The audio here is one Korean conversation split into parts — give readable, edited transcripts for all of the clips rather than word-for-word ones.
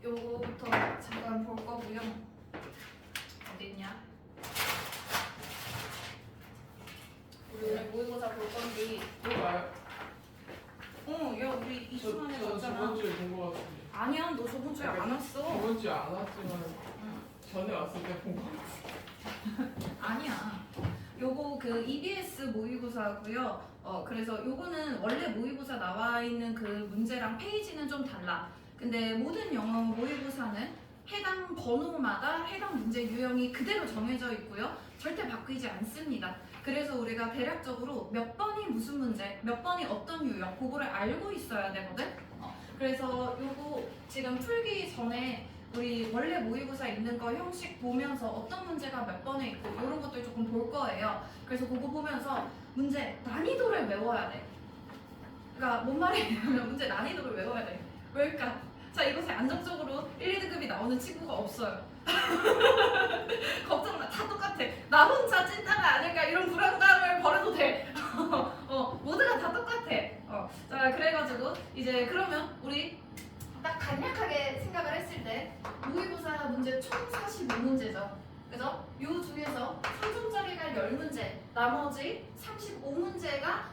요거부터 잠깐 볼 거고요. 어디 있냐? 우리 오늘 모의고사 볼 건데. 또 봐요? 야 우리 2주 만에 저 봤잖아. 저번 주에 본 거 같은데. 아니야, 너 저번 주에 안 왔어. 저번 주에 안 왔지만 응. 전에 왔을 때 본 거 같아. 아니야. 요거 그 EBS 모의고사고요. 그래서 요거는 원래 모의고사 나와 있는 그 문제랑 페이지는 좀 달라. 근데 모든 영어 모의고사는 해당 번호마다 해당 문제 유형이 그대로 정해져 있고요. 절대 바뀌지 않습니다. 그래서 우리가 대략적으로 몇 번이 무슨 문제, 몇 번이 어떤 유형, 그거를 알고 있어야 되거든. 그래서 요거 지금 풀기 전에 우리 원래 모의고사 있는 거 형식 보면서 어떤 문제가 몇 번에 있고 이런 것들 조금 볼 거예요. 그래서 그거 보면서 문제 난이도를 외워야 돼. 그러니까 뭔 말이냐면 문제 난이도를 외워야 돼. 왜일까? 자, 이곳에 안정적으로 1, 2등급이 나오는 친구가 없어요. 걱정 마. 다 똑같아. 나 혼자 찐따가 아닐까 이런 불안감을 버려도 돼. 모두가 다 똑같아. 자, 그래가지고 이제 그러면 우리 딱 간략하게 생각을 했을 때 모의고사 문제 총 45문제죠. 그죠? 요 중에서 3점짜리가 10문제, 나머지 35문제가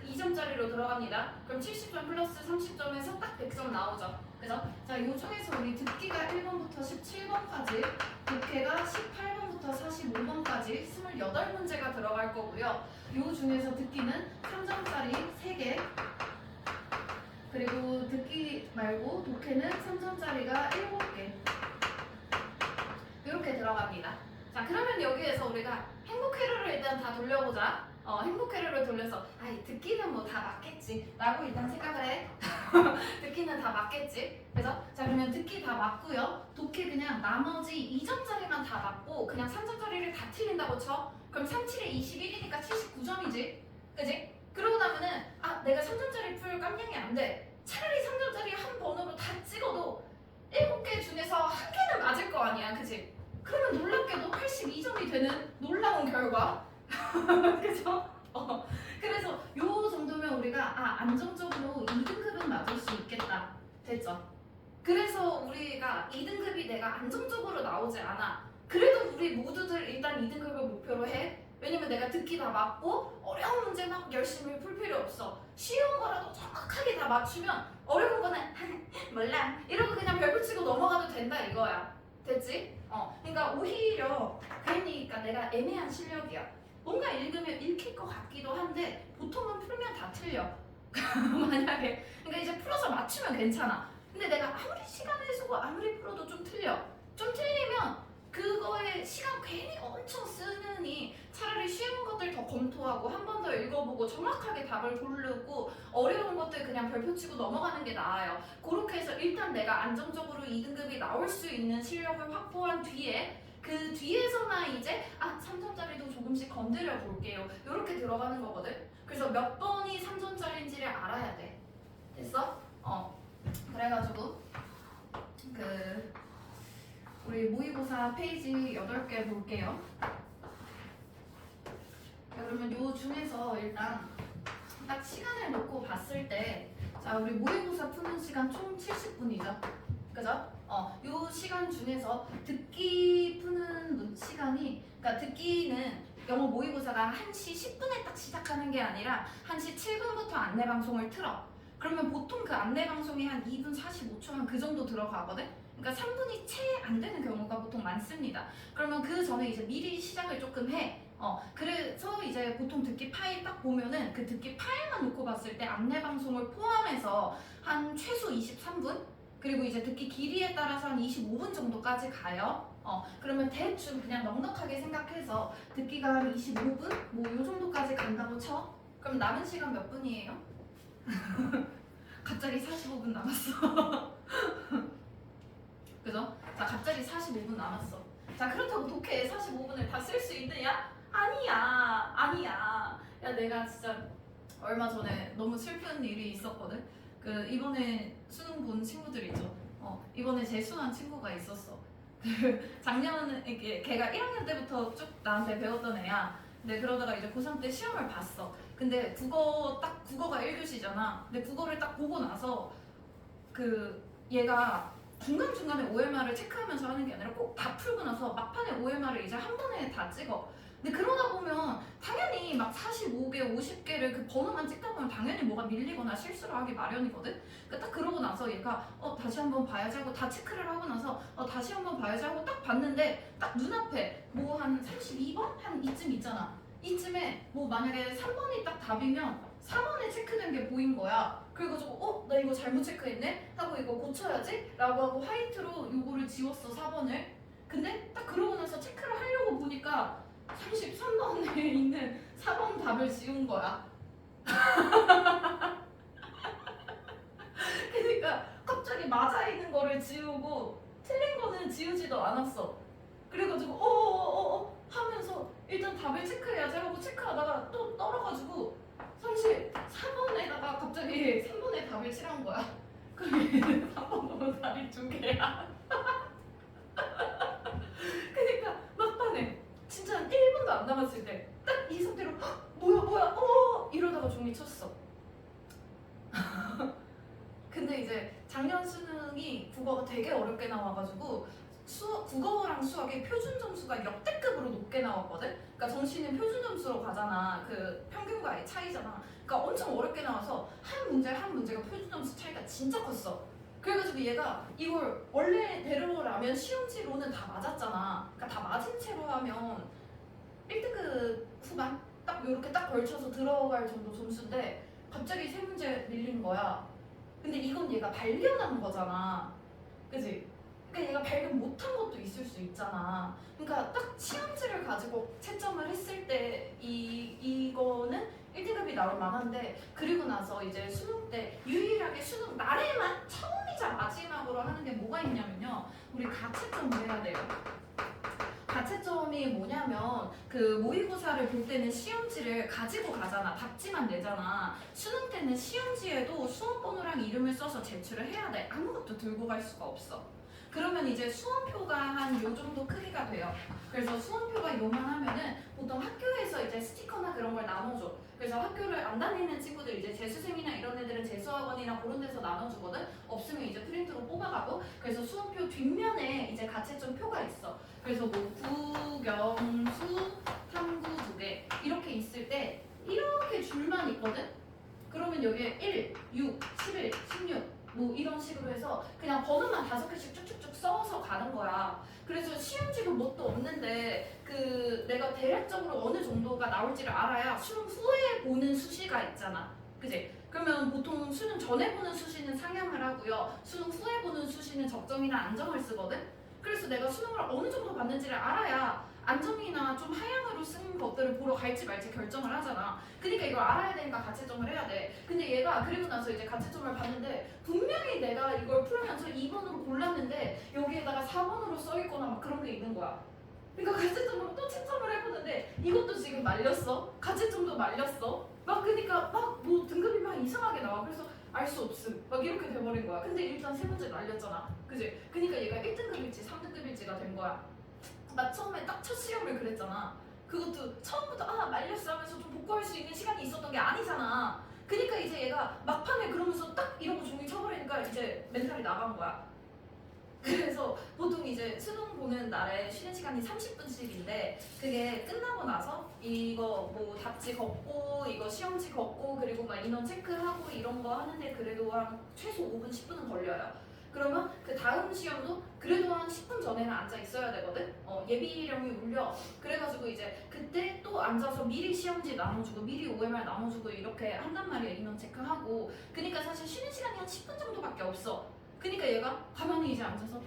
2점짜리로 들어갑니다. 그럼 70점 플러스 30점에서 딱 100점 나오죠. 그죠? 자, 요 중에서 우리 듣기가 1번부터 17번까지, 독해가 18번부터 45번까지 28문제가 들어갈 거고요. 요 중에서 듣기는 3점짜리 3개, 그리고 듣기 말고 독해는 3점짜리가 7개 이렇게 들어갑니다. 자, 그러면 여기에서 우리가 행복 회로를 일단 다 돌려보자. 행복 회로를 돌려서 듣기는 뭐 다 맞겠지 라고 일단 생각을 해. 듣기는 다 맞겠지. 그래서 자, 그러면 듣기 다 맞고요. 독해 그냥 나머지 2점짜리만 다 맞고 그냥 3점짜리를 다 틀린다고 쳐. 그럼 3, 7에 21이니까 79점이지. 그지? 그러고 나면은 내가 3점짜리 풀 깜냥이 안 돼. 차라리 3점짜리 한 번으로 다 찍어도 7개 중에서 한 개는 맞을 거 아니야. 그지? 그러면 놀랍게도 82점이 되는 놀라운 결과. 그죠? 그래서 요 정도면 우리가 안정적으로 2등급은 맞을 수 있겠다. 됐죠? 그래서 우리가 2등급이 내가 안정적으로 나오지 않아. 그래도 우리 모두들 일단 2등급을 목표로 해. 왜냐면 내가 듣기 다 맞고 어려운 문제 막 열심히 풀 필요 없어. 쉬운 거라도 정확하게 다 맞추면 어려운 거는 몰라 이러고 그냥 별 붙이고 넘어가도 된다 이거야. 됐지? 그러니까 오히려 그러니까 내가 애매한 실력이야. 뭔가 읽으면 읽힐 것 같기도 한데 보통은 풀면 다 틀려. 만약에 그러니까 이제 풀어서 맞추면 괜찮아. 근데 내가 아무리 시간을 쓰고 아무리 풀어도 좀 틀려. 좀 틀리면 그거에 시간 괜히 엄청 쓰느니 차라리 쉬운 것들 더 검토하고 한 번 더 읽어보고 정확하게 답을 고르고 어려운 것들 그냥 별표 치고 넘어가는 게 나아요. 그렇게 해서 일단 내가 안정적으로 2등급이 나올 수 있는 실력을 확보한 뒤에 그 뒤에서나 이제 3점짜리도 조금씩 건드려 볼게요. 이렇게 들어가는 거거든. 그래서 몇 번이 3점짜리인지를 알아야 돼. 됐어? 그래가지고 우리 모의고사 페이지 8개 볼게요. 그러면 요 중에서 일단 딱 시간을 놓고 봤을 때 자, 우리 모의고사 푸는 시간 총 70분이죠. 그죠? 요 시간 중에서 듣기 푸는 시간이, 그러니까 듣기는 영어 모의고사가 1시 10분에 딱 시작하는 게 아니라 1시 7분부터 안내 방송을 틀어. 그러면 보통 그 안내 방송이 한 2분 45초 한 그 정도 들어가거든? 그러니까 3분이 채 안 되는 경우가 보통 많습니다. 그러면 그 전에 이제 미리 시작을 조금 해. 그래서 이제 보통 듣기 파일 딱 보면은 그 듣기 파일만 놓고 봤을 때 안내 방송을 포함해서 한 최소 23분? 그리고 이제 듣기 길이에 따라서 한 25분 정도까지 가요. 그러면 대충 그냥 넉넉하게 생각해서 듣기가 한 25분? 뭐 요 정도까지 간다고 쳐. 그럼 남은 시간 몇 분이에요? 갑자기 45분 남았어. 그죠? 자, 갑자기 45분 남았어. 자, 그렇다고 독해에 45분을 다 쓸 수 있느냐? 아니야. 야, 내가 진짜 얼마 전에 너무 슬픈 일이 있었거든. 이번에 수능 본 친구들 있죠. 이번에 재수한 친구가 있었어. 작년에 걔가 1학년 때부터 쭉 나한테 배웠던 애야. 근데 그러다가 이제 고3 때 시험을 봤어. 근데 국어가 1교시잖아. 근데 국어를 딱 보고 나서 얘가 중간중간에 OMR을 체크하면서 하는 게 아니라 꼭 다 풀고 나서 막판에 OMR을 이제 한 번에 다 찍어. 근데 그러다 보면 당연히 막 45개, 50개를 그 번호만 찍다 보면 당연히 뭐가 밀리거나 실수를 하기 마련이거든. 그러니까 딱 그러고 나서 얘가 다시 한번 봐야지 하고 다 체크를 하고 나서 다시 한번 봐야지 하고 딱 봤는데 딱 눈앞에 뭐 한 32번? 한 이쯤 있잖아. 이쯤에 뭐 만약에 3번이 딱 답이면 4번에 체크된 게 보인 거야. 그래가지고 나 이거 잘못 체크했네? 하고 이거 고쳐야지? 라고 하고 화이트로 요거를 지웠어 4번을. 근데 딱 그러고 나서 체크를 하려고 보니까 33번에 있는 4번 답을 지운 거야. 그러니까 갑자기 맞아 있는 거를 지우고 틀린 거는 지우지도 않았어. 그래가지고 하면서 일단 답을 체크해야지 하고 체크하다가 또 떨어가지고 34번에다가 갑자기 3번에 답을 칠한 거야. 그게 3번 답이 2개야. 그러니까 막판에 진짜 한 1분도 안 남았을 때 딱 이 상태로 뭐야 이러다가 종이 쳤어. 근데 이제 작년 수능이 국어가 되게 어렵게 나와가지고 국어랑 수학의 표준 점수가 역대급으로 높게 나왔거든. 그러니까 정시는 표준 점수로 가잖아. 그 평균과의 차이잖아. 그러니까 엄청 어렵게 나와서 한 문제가 표준 점수 차이가 진짜 컸어. 그래가지고 얘가 이걸 원래대로라면 시험지로는 다 맞았잖아. 그러니까 다 맞은 채로 하면 1등급 후반 딱 이렇게 딱 걸쳐서 들어갈 정도 점수인데 갑자기 세 문제 밀린 거야. 근데 이건 얘가 발견한 거잖아. 그지? 그러니까 얘가 발견 못한 것도 있을 수 있잖아. 그러니까 딱 시험지를 가지고 채점을 했을 때 이거는 1등급이 나올 만한데 그리고 나서 이제 수능 때 유일하게 수능 날에만 처음이자 마지막으로 하는 게 뭐가 있냐면요. 우리 가채점을 해야 돼요. 가채점이 뭐냐면 그 모의고사를 볼 때는 시험지를 가지고 가잖아. 답지만 내잖아. 수능 때는 시험지에도 수험번호랑 이름을 써서 제출을 해야 돼. 아무것도 들고 갈 수가 없어. 그러면 이제 수험표가 한 요 정도 크기가 돼요. 그래서 수험표가 요만하면은 보통 학교에서 이제 스티커나 그런 걸 나눠줘. 그래서 학교를 안 다니는 친구들 이제 재수생이나 이런 애들은 재수학원이나 그런 데서 나눠주거든. 없으면 이제 프린트로 뽑아가고. 그래서 수험표 뒷면에 이제 가채점 표가 있어. 그래서 뭐 국영수, 탐구 2개 이렇게 있을 때 이렇게 줄만 있거든. 그러면 여기에 1, 6, 11, 16 뭐 이런 식으로 해서 그냥 번호만 5개씩 쭉쭉쭉 써서 가는 거야. 그래서 시험지도 뭣도 없는데 그 내가 대략적으로 어느 정도가 나올지를 알아야 수능 후에 보는 수시가 있잖아. 그지? 그러면 보통 수능 전에 보는 수시는 상향을 하고요. 수능 후에 보는 수시는 적정이나 안정을 쓰거든. 그래서 내가 수능을 어느 정도 봤는지를 알아야 안정이나 좀 하향으로 쓴 것들을 보러 갈지 말지 결정을 하잖아. 그러니까 이걸 알아야 되니까 가채점을 해야 돼. 근데 얘가 그리고 나서 이제 가채점을 봤는데 분명히 내가 이걸 풀면서 2번으로 골랐는데 여기에다가 4번으로 써있거나 막 그런 게 있는 거야. 그러니까 가채점으로 또 채점을 해보는데 이것도 지금 말렸어. 가채점도 말렸어. 막 그러니까 막 뭐 등급이 막 이상하게 나와. 그래서 알 수 없음. 막 이렇게 돼버린 거야. 근데 일단 세 문제 날렸잖아. 그지? 그러니까 얘가 1등급일지 3등급일지가 된 거야. 나 처음에 딱 첫 시험을 그랬잖아. 그것도 처음부터 말렸어 하면서 좀 복구할 수 있는 시간이 있었던 게 아니잖아. 그러니까 이제 얘가 막판에 그러면서 딱 이러고 종이 쳐버리니까 이제 멘탈이 나간 거야. 그래서 보통 이제 수능 보는 날에 쉬는 시간이 30분씩인데 그게 끝나고 나서 이거 뭐 답지 걷고 이거 시험지 걷고 그리고 막 인원 체크하고 이런 거 하는데 그래도 한 최소 5분 10분은 걸려요. 그러면 그 다음 시험도 그래도 한 10분 전에는 앉아 있어야 되거든. 예비령이 울려. 그래가지고 이제 그때 또 앉아서 미리 시험지 나눠주고 미리 OMR 나눠주고 이렇게 한단 말이야. 인원 체크하고. 그러니까 사실 쉬는 시간이 한 10분 정도밖에 없어. 그러니까 얘가 가만히 이제 앉아서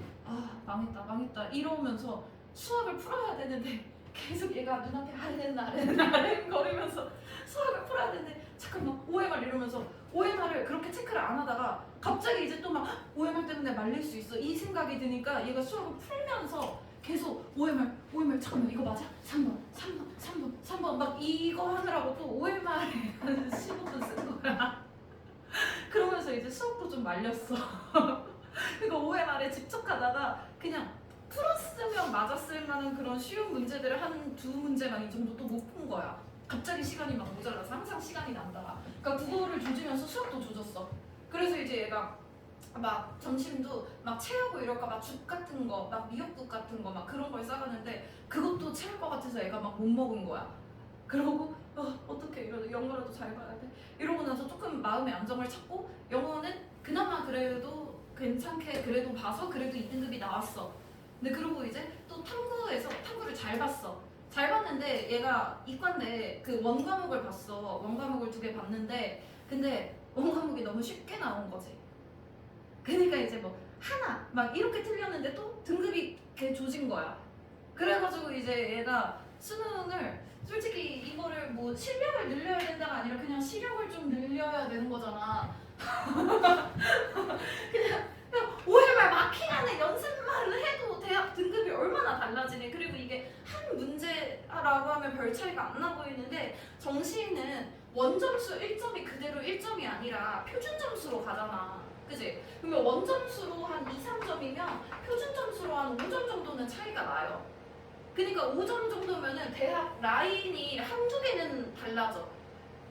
망했다 이러면서 수학을 풀어야 되는데 계속 얘가 눈앞에 아른 거리면서 수학을 풀어야 되는데 잠깐만 OMR 이러면서 OMR을 그렇게 체크를 안 하다가 갑자기 이제 또 막 OMR 때문에 말릴 수 있어 이 생각이 드니까 얘가 수학을 풀면서 계속 OMR 잠깐만 이거 맞아? 3번 막 이거 하느라고 또 OMR에 한 15분 쓴 거야. 그러면서 이제 수업도 좀 말렸어. 그러니까 OMR에 집착하다가 그냥 풀었으면 맞았을 만한 그런 쉬운 문제들을 한 2문제만 이 정도 또 못 푼 거야. 갑자기 시간이 막 모자라서 항상 시간이 난다. 그러니까 국어를 조지면서 수학도 조졌어. 그래서 이제 얘가 막 점심도 막 체하고 이럴까 막 죽 같은 거, 막 미역국 같은 거 막 그런 걸 싸가는데 그것도 체할 것 같아서 애가 막 못 먹은 거야. 그러고 어떻게 이러고 영어라도 잘 봐야 돼. 이러고 나서 조금 마음의 안정을 찾고 영어는 그나마 그래도 괜찮게 그래도 봐서 그래도 2등급이 나왔어. 근데 그러고 이제 또 탐구를 잘 봤어. 잘 봤는데 얘가 이과인데 그 원과목을 봤어. 원과목을 2개 봤는데 근데 원과목이 너무 쉽게 나온 거지. 그러니까 이제 뭐 하나 막 이렇게 틀렸는데 또 등급이 걔 조진 거야. 그래가지고 이제 얘가 수능을 솔직히 이거를 뭐 실력을 늘려야 된다가 아니라 그냥 시력을 좀 늘려야 되는 거잖아. 그냥 OMR 마킹하는 연습만 해도 대학 등급이 얼마나 달라지니. 그리고 이게 한 문제라고 하면 별 차이가 안 나 보이는데 정시는 원점수 1점이 그대로 1점이 아니라 표준 점수로 가잖아. 그치? 그러면 원점수로 한 2, 3점이면 표준 점수로 한 5점 정도는 차이가 나요. 그러니까 5점 정도면은 대학 라인이 한두 개는 달라져.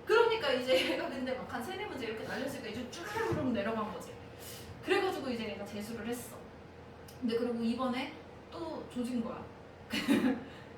그러니까 이제 얘가 근데 막 한 3-4문제 이렇게 날려지니까 이제 쭉 내려간 거지. 그래가지고 이제 얘가 재수를 했어. 근데 그리고 이번에 또 조진 거야.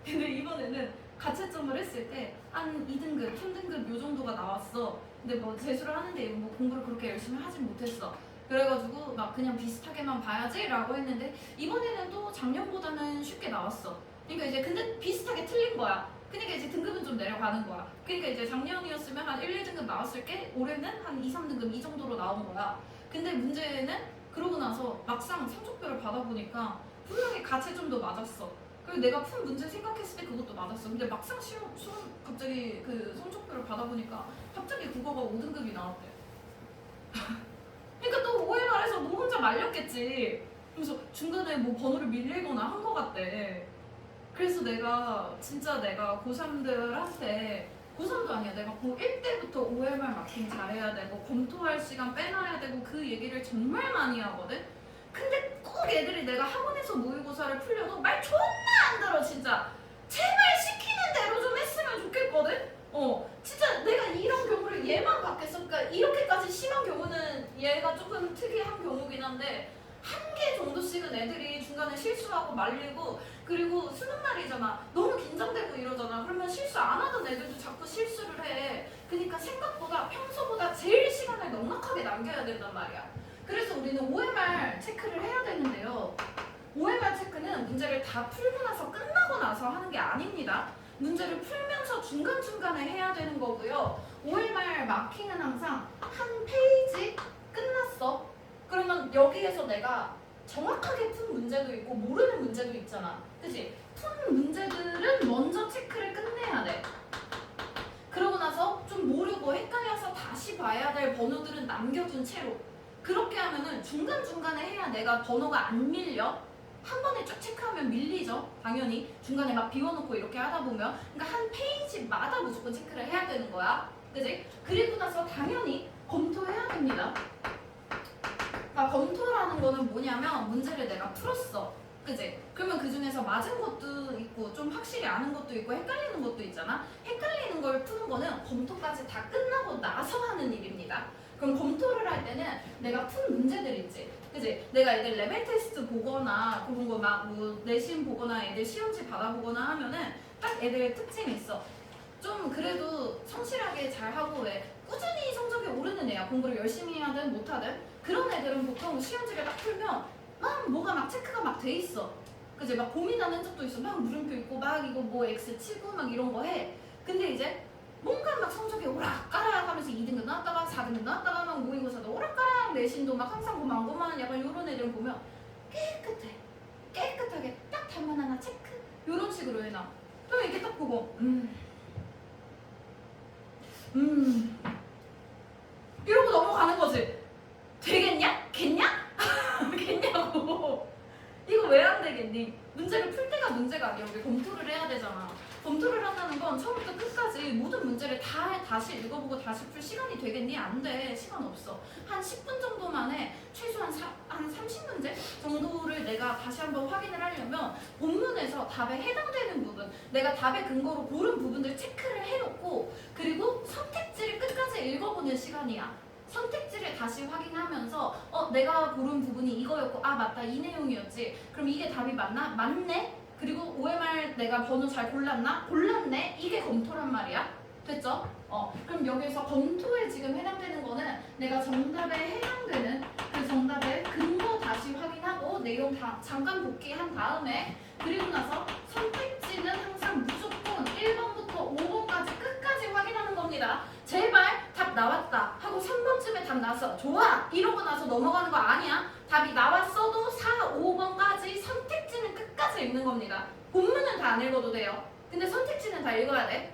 근데 이번에는 가채점을 했을 때 한 2등급, 3등급 요 정도가 나왔어. 근데 뭐 재수를 하는데 뭐 공부를 그렇게 열심히 하진 못했어. 그래가지고 막 그냥 비슷하게만 봐야지 라고 했는데 이번에는 또 작년보다는 쉽게 나왔어. 그러니까 이제 근데 비슷하게 틀린 거야. 그러니까 이제 등급은 좀 내려가는 거야. 그러니까 이제 작년이었으면 한 1, 2등급 나왔을 게 올해는 한 2, 3등급 이 정도로 나온 거야. 근데 문제는 그러고 나서 막상 성적표를 받아보니까 분명히 가채점도 맞았어. 그리고 내가 푼 문제 생각했을 때 그것도 맞았어. 근데 막상 시험 갑자기 그 성적표를 받아보니까 갑자기 국어가 5등급이 나왔대. 그러니까 또 OMR에서 뭐 혼자 말렸겠지. 그래서 중간에 뭐 번호를 밀리거나 한 거 같대. 그래서 내가 고3들한테 고3도 아니야. 내가 고1 때부터 OMR 마킹 잘해야 되고 검토할 시간 빼놔야 되고 그 얘기를 정말 많이 하거든. 근데 꼭 애들이 내가 학원에서 모의고사를 풀려도 말 존나 안 들어 진짜. 제발 시키는 대로 좀 했으면 좋겠거든. 진짜 내가 이런 경우를 얘만 봤겠어. 그러니까 이렇게까지 심한 경우는 얘가 조금 특이한 경우긴 한데 한 개 정도씩은 애들이 중간에 실수하고 말리고 그리고 수능 날이잖아. 너무 긴장되고 이러잖아. 그러면 실수 안 하던 애들도 자꾸 실수를 해. 그러니까 생각보다 평소보다 제일 시간을 넉넉하게 남겨야 된단 말이야. 그래서 우리는 OMR 체크를 해야 되는데요. OMR 체크는 문제를 다 풀고 나서 끝나고 나서 하는 게 아닙니다. 문제를 풀면서 중간중간에 해야 되는 거고요. OMR 마킹은 항상 한 페이지 끝났어. 그러면 여기에서 내가 정확하게 푼 문제도 있고 모르는 문제도 있잖아. 그치? 푼 문제들은 먼저 체크를 끝내야 돼. 그러고 나서 좀 모르고 헷갈려서 다시 봐야 될 번호들은 남겨둔 채로 그렇게 하면은 중간중간에 해야 내가 번호가 안 밀려. 한 번에 쭉 체크하면 밀리죠. 당연히 중간에 막 비워놓고 이렇게 하다 보면 그러니까 한 페이지마다 무조건 체크를 해야 되는 거야. 그지? 그리고 나서 당연히 검토해야 됩니다. 검토라는 거는 뭐냐면 문제를 내가 풀었어. 그지? 그러면 그 중에서 맞은 것도 있고 좀 확실히 아는 것도 있고 헷갈리는 것도 있잖아. 헷갈리는 걸 푸는 거는 검토까지 다 끝나고 나서 하는 일입니다. 그럼 검토를 할 때는 내가 푼 문제들 있지. 그지? 내가 애들 레벨 테스트 보거나 그런 거 막 뭐 내신 보거나 애들 시험지 받아보거나 하면은 딱 애들 특징이 있어. 좀 그래도 성실하게 잘하고 왜 꾸준히 성적이 오르는 애야. 공부를 열심히 하든 못하든 그런 애들은 보통 시험지를 딱 풀면 막 뭐가 막 체크가 막 돼 있어. 그지? 막 고민하는 적도 있어. 막 물음표 있고 막 이거 뭐 X 치고 막 이런 거 해. 근데 이제 뭔가 막 성적이 오락가락 하면서 2등급 나왔다가 4등급 나왔다가 막 모의고사도 오락가락 내신도 막 항상 고만고만 약간 이런 애들 보면 깨끗하게 딱 단만 하나 체크 이런 식으로 해놔. 그럼 이렇게 딱 보고 이러고 넘어가는 거지. 되겠냐? 겠냐? 겠냐고. 이거 왜 안 되겠니? 문제를 풀 때가 문제가 아니야. 우리 검토를 해야 되잖아. 검토를 한다는 건 처음부터 끝까지 모든 문제를 다시 읽어보고 다시 풀 시간이 되겠니? 안 돼. 시간 없어. 한 10분 정도만 해. 최소한 한 30문제 정도를 내가 다시 한번 확인을 하려면 본문에서 답에 해당되는 부분, 내가 답의 근거로 고른 부분들 체크를 해놓고 그리고 선택지를 끝까지 읽어보는 시간이야. 선택지를 다시 확인하면서 내가 고른 부분이 이거였고 아 맞다 이 내용이었지. 그럼 이게 답이 맞나? 맞네. 그리고 OMR 내가 번호 잘 골랐나? 골랐네. 이게 검토란 말이야. 됐죠? 그럼 여기서 검토에 지금 해당되는 거는 내가 정답에 해당되는 그 정답의 근거 다시 확인하고 내용 다 잠깐 복귀한 다음에 그리고 나서 선택지는 항상 무조건 1번부터 5번까지 끝까지 확인하는 겁니다. 제발 답 나왔다 하고 3번쯤에 답 나왔어. 좋아! 이러고 나서 넘어가는 거 아니야. 답이 나왔어도 4, 5번까지 선택지는 끝까지 읽는 겁니다. 본문은 다 안 읽어도 돼요. 근데 선택지는 다 읽어야 돼.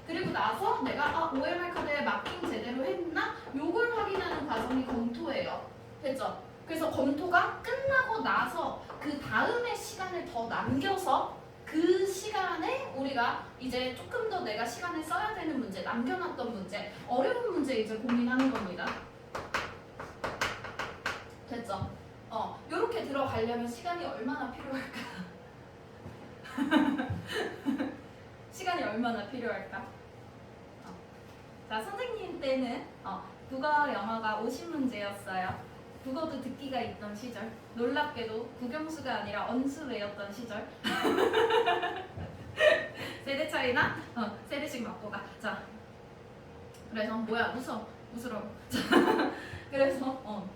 그리고 나서 내가 OMR 카드에 마킹 제대로 했나? 요걸 확인하는 과정이 검토예요. 됐죠? 그래서 검토가 끝나고 나서 그 다음에 시간을 더 남겨서 그 시간에 우리가 이제 조금 더 내가 시간을 써야 되는 문제, 남겨놨던 문제, 어려운 문제 이제 고민하는 겁니다. 됐죠? 요렇게 들어가려면 시간이 얼마나 필요할까? 시간이 얼마나 필요할까? 자, 선생님 때는 국어, 영어가 50문제였어요. 국어도 듣기가 있던 시절. 놀랍게도 국영수가 아니라 언수 외웠던 시절. 세대 차이나? 세대씩 맞고 가. 자, 그래서 뭐야 웃으라고. 그래서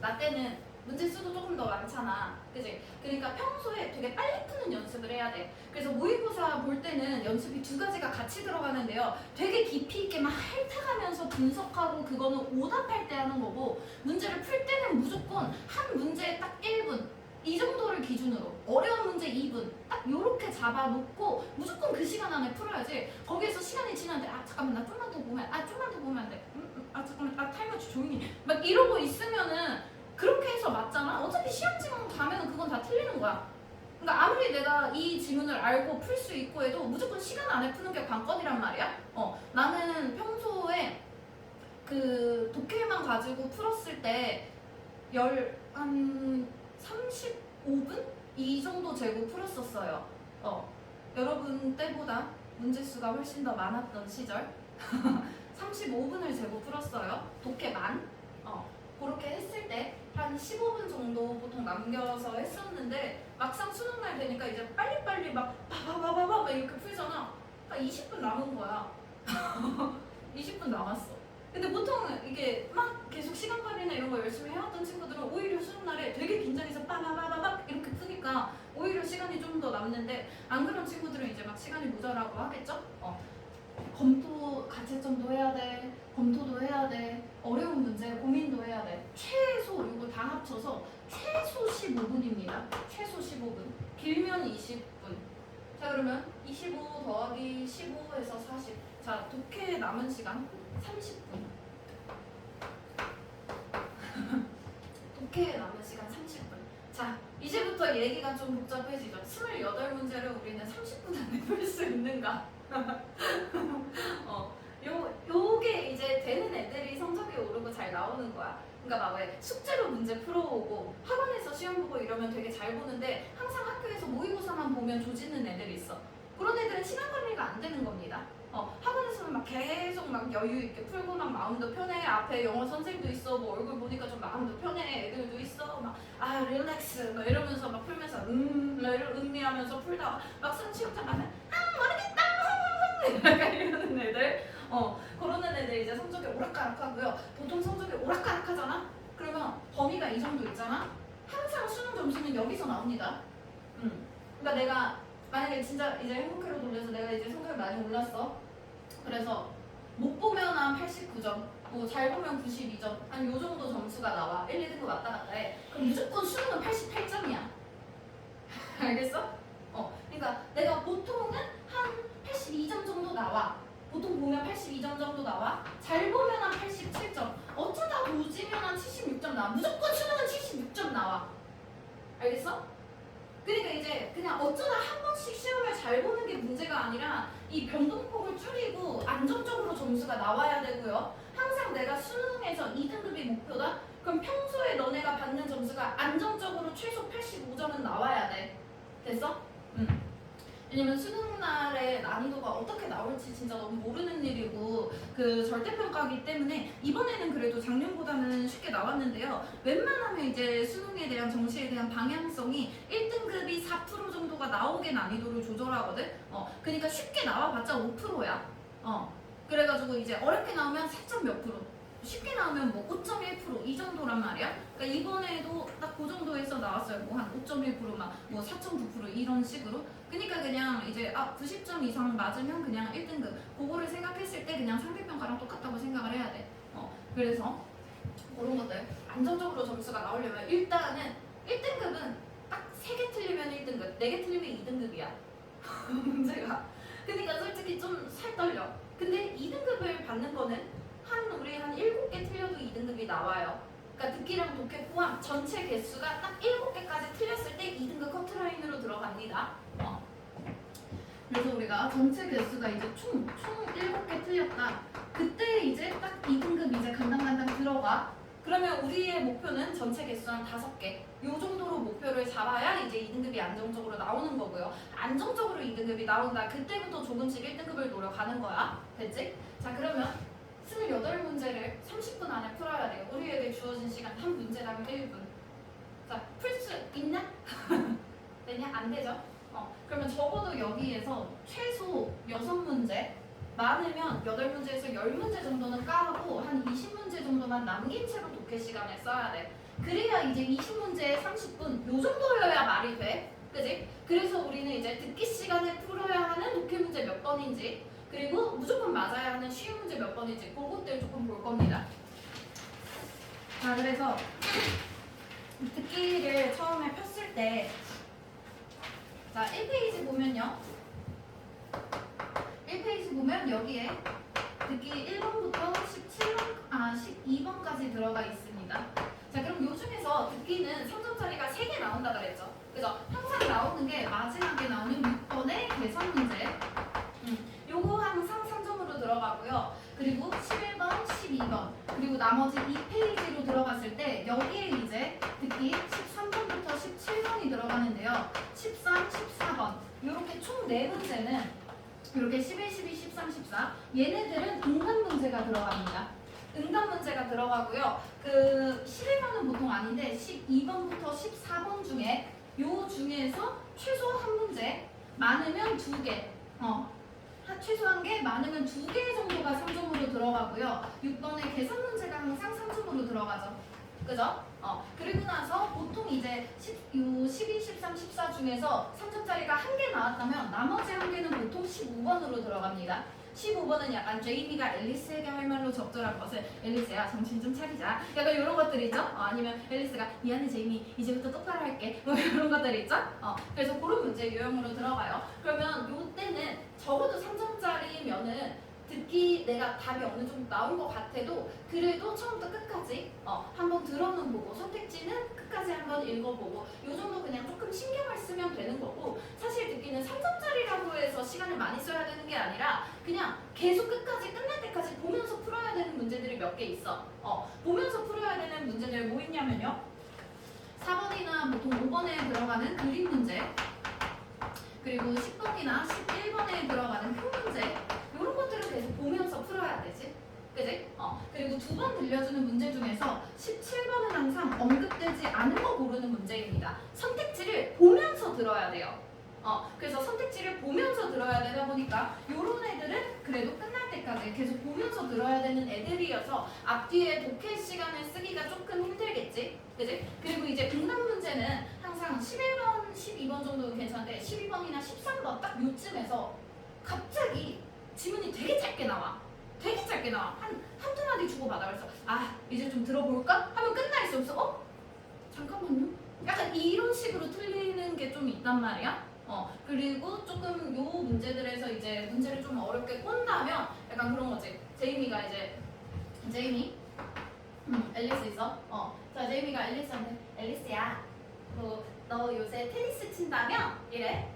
나 때는 문제 수도 조금 더 많잖아. 그지? 그러니까 평소에 되게 빨리 푸는 연습을 해야 돼. 그래서 모의고사 볼 때는 연습이 두 가지가 같이 들어가는데요. 되게 깊이 있게 막 핥아가면서 분석하고 그거는 오답할 때 하는 거고 문제를 풀 때는 무조건 한 문제에 딱 1분 이 정도를 기준으로 어려운 문제 2분 딱 요렇게 잡아놓고 무조건 그 시간 안에 풀어야지. 거기에서 시간이 지났는데 잠깐만 나 좀만 더 보면 좀만 더 보면 안 돼. 잠깐만 타이머 조용히 막 이러고 있으면은 그렇게 해서 맞잖아. 어차피 시험 지문 가면은 그건 다 틀리는 거야. 그러니까 아무리 내가 이 지문을 알고 풀 수 있고 해도 무조건 시간 안에 푸는 게 관건이란 말이야. 나는 평소에 그 독해만 가지고 풀었을 때 한 35분? 이 정도 재고 풀었었어요. 여러분 때보다 문제 수가 훨씬 더 많았던 시절 35분을 재고 풀었어요. 독해만. 그렇게 했을 때 한 15분 정도 보통 남겨서 했었는데 막상 수능날 되니까 이제 빨리빨리 막 바바바바바 막 이렇게 풀잖아. 한 20분 남은 거야. 20분 남았어. 근데 보통 이게 막 계속 시간관리나 이런 거 열심히 해왔던 친구들은 오히려 수능날에 되게 긴장해서 빠바바바바 이렇게 푸니까 오히려 시간이 좀 더 남는데 안 그런 친구들은 이제 막 시간이 모자라고 하겠죠? 검토 가채점도 해야 돼, 검토도 해야 돼, 어려운 문제 고민도 해야 돼. 최소 이거 다 합쳐서 최소 15분입니다. 최소 15분. 길면 20분. 자 그러면 25 더하기 15에서 40. 자 독해 남은 시간 30분. 독해 남은 시간 30분. 자 이제부터 얘기가 좀 복잡해지죠. 28문제를 우리는 30분 안에 풀 수 있는가? 요게 이제 되는 애들이 성적이 오르고 잘 나오는 거야. 그러니까 막 왜 숙제로 문제 풀어오고 학원에서 시험 보고 이러면 되게 잘 보는데 항상 학교에서 모의고사만 보면 조지는 애들이 있어. 그런 애들은 시간 관리가 안 되는 겁니다. 학원에서는 막 계속 막 여유 있게 풀고 막 마음도 편해. 앞에 영어 선생도 있어. 뭐 얼굴 보니까 좀 마음도 편해. 애들도 있어. 막 릴렉스 막 이러면서 막 풀면서 음미하면서 풀다가 막상 시험장 가면 모르겠다. 약간 이러는 애들. 그러는 애들 이제 성적이 오락가락하고요. 보통 성적이 오락가락하잖아. 그러면 범위가 이 정도 있잖아. 항상 수능 점수는 여기서 나옵니다. 그러니까 내가 만약에 진짜 이제 행복회로 돌려서 내가 이제 성적이 많이 올랐어. 그래서 못 보면 한 89점, 뭐 잘 보면 92점, 한 요 정도 점수가 나와. 1, 2등급 왔다 갔다 해. 그럼 무조건 수능은 88점이야. 알겠어? 그러니까 내가 보통은 한 82점 정도 나와. 보통 보면 82점 정도 나와. 잘 보면 한 87점. 어쩌다 도지면 한 76점 나와. 무조건 수능은 76점 나와. 알겠어? 그러니까 이제 그냥 어쩌다 한 번씩 시험을 잘 보는 게 문제가 아니라 이 변동폭을 줄이고 안정적으로 점수가 나와야 되고요. 항상 내가 수능에서 2등급이 목표다? 그럼 평소에 너네가 받는 점수가 안정적으로 최소 85점은 나와야 돼. 됐어? 왜냐면 수능 날의 난이도가 어떻게 나올지 진짜 너무 모르는 일이고 그 절대평가기 때문에 이번에는 그래도 작년보다는 쉽게 나왔는데요. 웬만하면 이제 수능에 대한 정시에 대한 방향성이 1등급이 4% 정도가 나오게 난이도를 조절하거든. 그러니까 쉽게 나와봤자 5%야. 그래가지고 이제 어렵게 나오면 4점 몇 프로, 쉽게 나오면 뭐 5.1%이 정도란 말이야. 그러니까 이번에도 딱 그 정도에서 나왔어요. 뭐 한 5.1% 막 뭐 4.9% 이런 식으로. 그러니까 그냥 이제 90점 이상 맞으면 그냥 1등급. 그거를 생각했을 때 그냥 상대평가랑 똑같다고 생각을 해야 돼. 그래서 그런 것들 안정적으로 점수가 나오려면 일단은 1등급은 딱 3개 틀리면 1등급, 4개 틀리면 2등급이야. 문제가. 그러니까 솔직히 좀 살 떨려. 근데 2등급을 받는 거는 우리 한 7개 틀려도 2등급이 나와요. 그러니까 듣기랑 독해 포함 전체 개수가 딱 7개까지 틀렸을 때 2등급 커트라인으로 들어갑니다. 그래서 우리가 전체 개수가 이제 총 7개 틀렸다. 그때 이제 딱 2등급 이제 간당간당 들어가. 그러면 우리의 목표는 전체 개수 한 5개. 요 정도로 목표를 잡아야 이제 2등급이 안정적으로 나오는 거고요. 안정적으로 2등급이 나온다. 그때부터 조금씩 1등급을 노려가는 거야. 됐지? 자, 그러면 28문제를 30분 안에 풀어야 돼요. 우리에게 주어진 시간 한 문제당 1분. 자, 풀 수 있냐? 되냐? 안 되죠? 그러면 적어도 여기에서 최소 6문제, 많으면 8문제에서 10문제 정도는 까고 한 20문제 정도만 남긴 채로 독해 시간에 써야 돼. 그래야 이제 20문제에 30분 요 정도여야 말이 돼. 그지? 그래서 우리는 이제 듣기 시간에 풀어야 하는 독해 문제 몇 번인지, 그리고 무조건 맞아야 하는 쉬운 문제 몇 번인지 그것들 조금 볼 겁니다. 자, 그래서 듣기를 처음에 폈을 때 자, 1페이지 보면요. 1페이지 보면 여기에 듣기 1번부터 12번까지 들어가 있습니다. 자, 그럼 요 중에서 듣기는 3점짜리가 3개 나온다 그랬죠. 그죠? 항상 나오는 게 마지막에 나오는 6번의 계산 문제. 요거 항상 3점으로 들어가고요. 그리고 11번, 12번, 그리고 나머지 2페이지로 들어갔을 때 여기에 이제 듣기 13번부터 17번이 들어가는데요. 13, 14번 이렇게 총 4문제는 이렇게 11, 12, 13, 14 얘네들은 응답 문제가 들어갑니다. 응답 문제가 들어가고요. 그 11번은 보통 아닌데 12번부터 14번 중에 요 중에서 최소 한 문제, 많으면 2개, 최소 한 개, 많으면 2개 정도가 3점으로 들어가고요. 6번의 계산 문제가 항상 3점으로 들어가죠. 그죠? 그리고 나서 보통 이제 12, 13, 14 중에서 3점짜리가 한 개 나왔다면 나머지 한 개는 보통 15번으로 들어갑니다. 15번은 약간 제이미가 앨리스에게 할 말로 적절한 것을 앨리스야 정신 좀 차리자 약간 이런 것들 있죠? 아니면 앨리스가 미안해 제이미 이제부터 똑바로 할게 뭐 이런 것들 있죠? 그래서 그런 문제 유형으로 들어가요. 그러면 요때는 적어도 3점짜리면은 듣기 내가 답이 어느 정도 나온 것 같아도 그래도 처음부터 끝까지 한번 들어는 보고 선택지는 끝까지 한번 읽어보고 요 정도 그냥 조금 신경을 쓰면 되는 거고, 사실 듣기는 3점짜리라고 해서 시간을 많이 써야 되는 게 아니라 그냥 계속 끝까지 끝날 때까지 보면서 풀어야 되는 문제들이 몇 개 있어. 보면서 풀어야 되는 문제들 뭐 있냐면요. 4번이나 보통 5번에 들어가는 그림 문제, 그리고 10번이나 11번에 들어가는 표 문제, 이런 것들을 계속 보면서 풀어야 되지. 그지? 그리고 2번 들려주는 문제 중에서 17번은 항상 언급되지 않은 거 고르는 문제입니다. 선택지를 보면서 들어야 돼요. 그래서 선택지를 보면서 들어야 되다 보니까 이런 애들은 그래도 끝날 때까지 계속 보면서 들어야 되는 애들이어서 앞뒤에 독해 시간을 쓰기가 조금 힘들겠지. 그지? 그리고 이제 응답 문제는 항상 11번, 12번 정도는 괜찮은데 12번이나 13번 딱 요쯤에서 갑자기 지문이 되게 짧게 나와. 되게 짧게 나와. 한두 마디 주고받아. 그래서 이제 좀 들어볼까? 하면 끝날 수 없어. 잠깐만요. 약간 이런 식으로 틀리는 게 좀 있단 말이야. 그리고 조금 요 문제들에서 이제 문제를 좀 어렵게 꼰다면 약간 그런 거지. 제이미가 이제 앨리스 있어. 자, 제이미가 앨리스한테 앨리스야, 너 요새 테니스 친다며? 이래.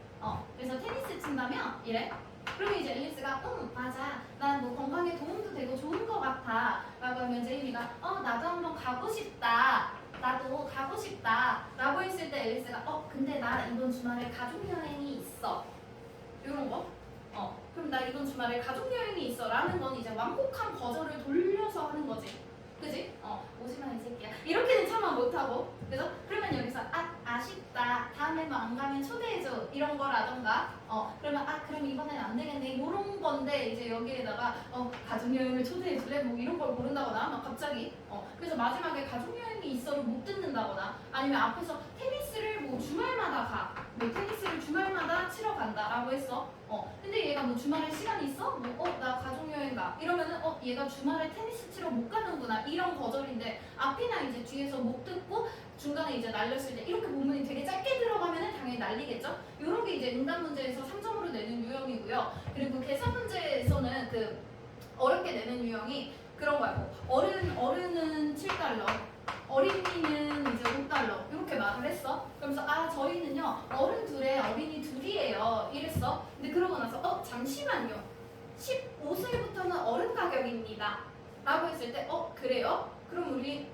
그래서 테니스 친다며? 이래. 그러면 이제 앨리스가 맞아, 난 뭐 건강에 도움도 되고 좋은 거 같아 라고 하면 제이미가 나도 한번 가고 싶다, 나도 가고 싶다 라고 했을 때 앨리스가 근데 나 이번 주말에 가족여행이 있어 이런 거. 그럼 나 이번 주말에 가족 여행이 있어라는 건 이제 완곡한 거절을 돌려서 하는 거지. 그지? 오지 마 이 새끼야. 이렇게는 참아 못하고, 그죠? 그러면 여기서 아쉽다. 다음에 뭐 안 가면 초대해줘. 이런 거라던가, 그러면 그럼 이번엔 안 되겠네. 이런 건데 이제 여기에다가 가족 여행을 초대해줄래? 뭐 이런 걸 모른다거나 막 갑자기, 그래서 마지막에 가족 여행이 있어를 못 듣는다거나, 아니면 앞에서 테니스를 뭐 주말마다 가. 뭐 테니스를 주말마다 치러 간다라고 했어. 근데 얘가 뭐 주말에 시간 있어? 나 가족 여행 가. 이러면은 얘가 주말에 테니스 치러 못 가는구나. 이런 거절인데 앞이나 이제 뒤에서 못 듣고 중간에 이제 날렸을 때 이렇게 본문이 되게 짧게 들어가면은 당연히 날리겠죠. 이런 게 이제 응답 문제에서 3점으로 내는 유형이고요. 그리고 계산 문제에서는 그 어렵게 내는 유형이 그런 거야. 뭐 어른은 7달러. 어린이는 이제 5달러 이렇게 말을 했어. 그러면서 저희는요 어른 둘에 어린이 둘이에요 이랬어. 근데 그러고 나서 잠시만요 15세부터는 어른 가격입니다 라고 했을 때 그래요? 그럼 우리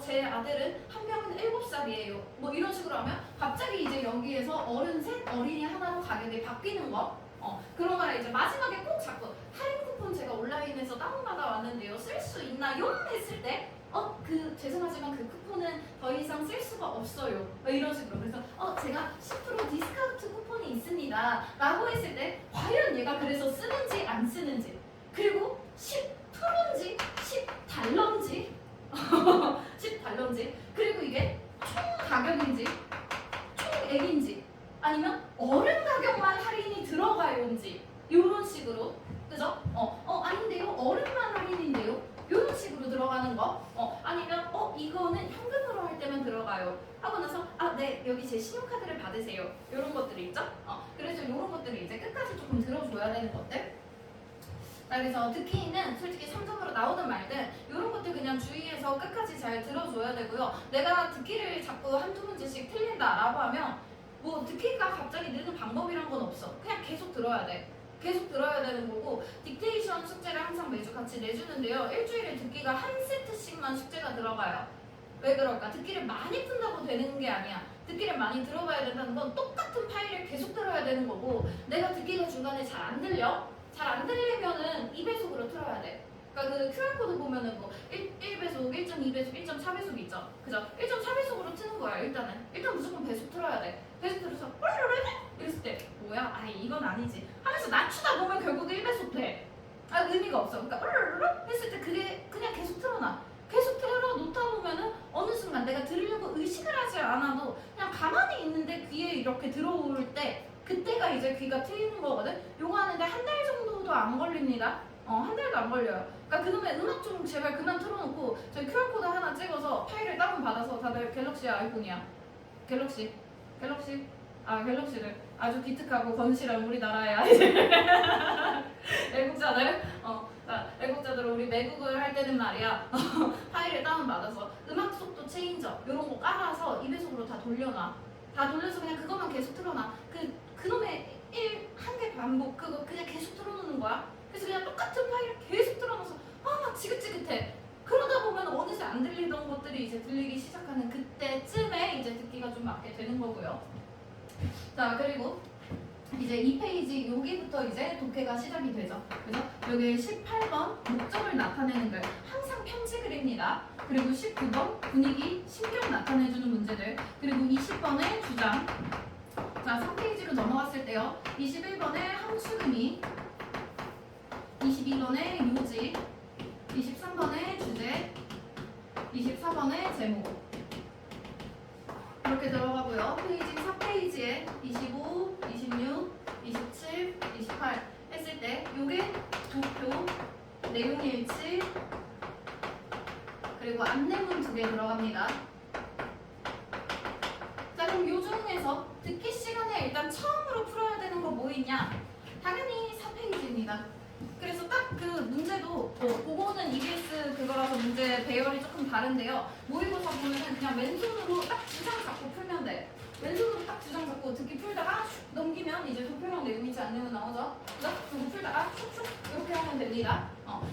제 아들은 한 명은 7살이에요 뭐 이런 식으로 하면 갑자기 이제 여기에서 어른 셋 어린이 하나로 가격이 바뀌는 거. 그런 거를 이제 마지막에 꼭 잡고 할인 쿠폰 제가 온라인에서 다운받아 왔는데요 쓸 수 있나요? 했을 때 죄송하지만 그 쿠폰은 더 이상 쓸 수가 없어요. 이런 식으로. 그래서 제가 10% 디스카운트 쿠폰이 있습니다. 라고 했을 때 과연 얘가 그래서 쓰는지 안 쓰는지, 그리고 10%인지 10달러인지 10달러인지, 그리고 이게 총 가격인지 총액인지 아니면 어른 가격만 할인이 들어가요인지 이런 식으로. 그죠? 아닌데요 어른만 할인인데요 이런 식으로 들어가는 거. 아니면 이거는 현금으로 할 때만 들어가요 하고 나서 네 여기 제 신용카드를 받으세요 이런 것들이 있죠. 그래서 이런 것들이 이제 끝까지 조금 들어줘야 되는 것들. 자, 그래서 듣기는 솔직히 3점으로 나오든 말든 이런 것들 그냥 주의해서 끝까지 잘 들어줘야 되고요. 내가 듣기를 자꾸 한두 문제씩 틀린다라고 하면 뭐 듣기가 갑자기 느는 방법이란 건 없어. 그냥 계속 들어야 돼. 계속 들어야 되는 거고, 딕테이션 숙제를 항상 매주 같이 내주는데요. 일주일에 듣기가 한 세트씩만 숙제가 들어가요. 왜 그럴까? 듣기를 많이 푼다고 되는 게 아니야. 듣기를 많이 들어봐야 된다는 건 똑같은 파일을 계속 들어야 되는 거고, 내가 듣기가 중간에 잘 안 들려? 잘 안 들리면은 2배속으로 틀어야 돼. 그러니까 그 QR코드 보면은 뭐 1배속, 1.2배속, 1.4배속 있죠? 그죠? 1.4배속으로 트는 거야, 일단 무조건 배속 틀어야 돼. 배속 틀어서 이랬을 때 뭐야? 이건 아니지 하면서 낮추다 보면 결국 1배속 돼. 의미가 없어. 그러니까 했을 때 그게 그냥 계속 틀어놔. 계속 틀어놓다 보면은 어느 순간 내가 들으려고 의식을 하지 않아도 그냥 가만히 있는데 귀에 이렇게 들어올 때 그때가 이제 귀가 트이는 거거든. 요거 하는데 한 달 정도도 안 걸립니다. 한 달도 안 걸려요. 그러니까 그놈의 음악 좀 제발 그만 틀어놓고 저희 QR코드 하나 찍어서 파일을 다운받아서 다들 갤럭시야 아이폰이야? 갤럭시를 아주 기특하고 건실한 우리나라의 아이들 애국자들 애국자들 우리 매국을 할 때는 말이야 파일을 다운받아서 음악 속도 체인저 이런 거 깔아서 2배속으로 다 돌려놔. 다 돌려서 그냥 그것만 계속 틀어놔. 그놈의 한 개 반복 그거 그냥 계속 틀어놓는 거야. 그래서 그냥 똑같은 파일을 계속 틀어놔서 막 지긋지긋해. 그러다 보면 어느새 안 들리던 것들이 이제 들리기 시작하는 그때쯤에 이제 듣기가 좀 맞게 되는 거고요. 자, 그리고 이제 2페이지 여기부터 이제 독해가 시작이 되죠. 그래서 여기 18번 목적을 나타내는 글 항상 편지 그립니다. 그리고 19번 분위기 신경 나타내주는 문제들, 그리고 20번의 주장. 자, 3페이지로 넘어갔을 때요. 21번의 함수의미, 22번의 요지, 23번의 주제, 24번의 제목 이렇게 들어가고요. 페이지 4페이지에 25, 26, 27, 28 했을 때 요게 도표, 내용일치, 그리고 안내문 2개 들어갑니다. 자, 그럼 요 중에서 듣기 시간에 일단 처음으로 풀어야 되는 거 뭐 있냐? 당연히 4페이지입니다. 그래서 딱 그 문제도 그거는 EBS 그거라서 문제 배열이 조금 다른데요. 모의고사 보면은 그냥 왼손으로 딱 주장 잡고 풀면 돼. 왼손으로 딱 주장 잡고 듣기 풀다가 슉 넘기면 이제 도표랑 내용이지 않으면 나오죠. 그리고 풀다가 슉슉 이렇게 하면 됩니다.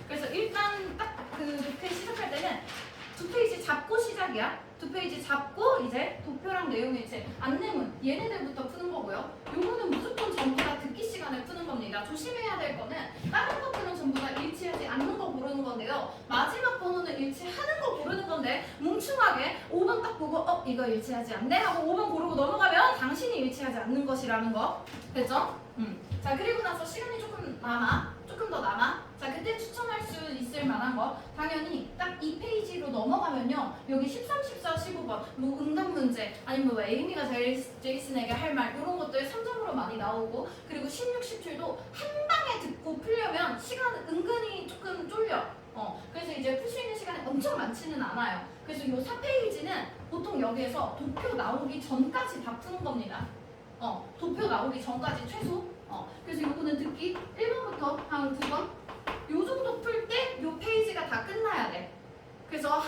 그래서 일단 딱 그 독해 시작할 때는 2페이지 잡고 시작이야. 2페이지 잡고 이제 도표랑 내용일치, 안내문 얘네들부터 푸는 거고요. 요거는 무조건 전부 다 듣기 겁니다. 조심해야 될 거는 다른 것들은 전부 다 일치하지 않는 거 고르는 건데요. 마지막 번호는 일치하는 거 고르는 건데 뭉충하게 5번 딱 보고 이거 일치하지 않네 하고 5번 고르고 넘어가면 당신이 일치하지 않는 것이라는 거. 됐죠? 자, 그리고 나서 시간이 조금 더 남아. 자, 그때 추천할 수 있을 만한 거 당연히 딱 이 페이지로 넘어가면요. 여기 13, 14, 15번 뭐 응답 문제 아니면 뭐 에이미가 제이슨에게 할 말 이런 것들 3점으로 많이 나오고 그리고 16, 17도 한 방에 듣고 풀려면 시간은 은근히 조금 쫄려. 그래서 이제 풀 수 있는 시간이 엄청 많지는 않아요. 그래서 이 4페이지는 보통 여기에서 도표 나오기 전까지 다 푸는 겁니다. 도표 나오기 전까지 최소. 그래서 요거는 듣기 1번부터 한 2번 요 정도 풀 때 요 페이지가 다 끝나야 돼. 그래서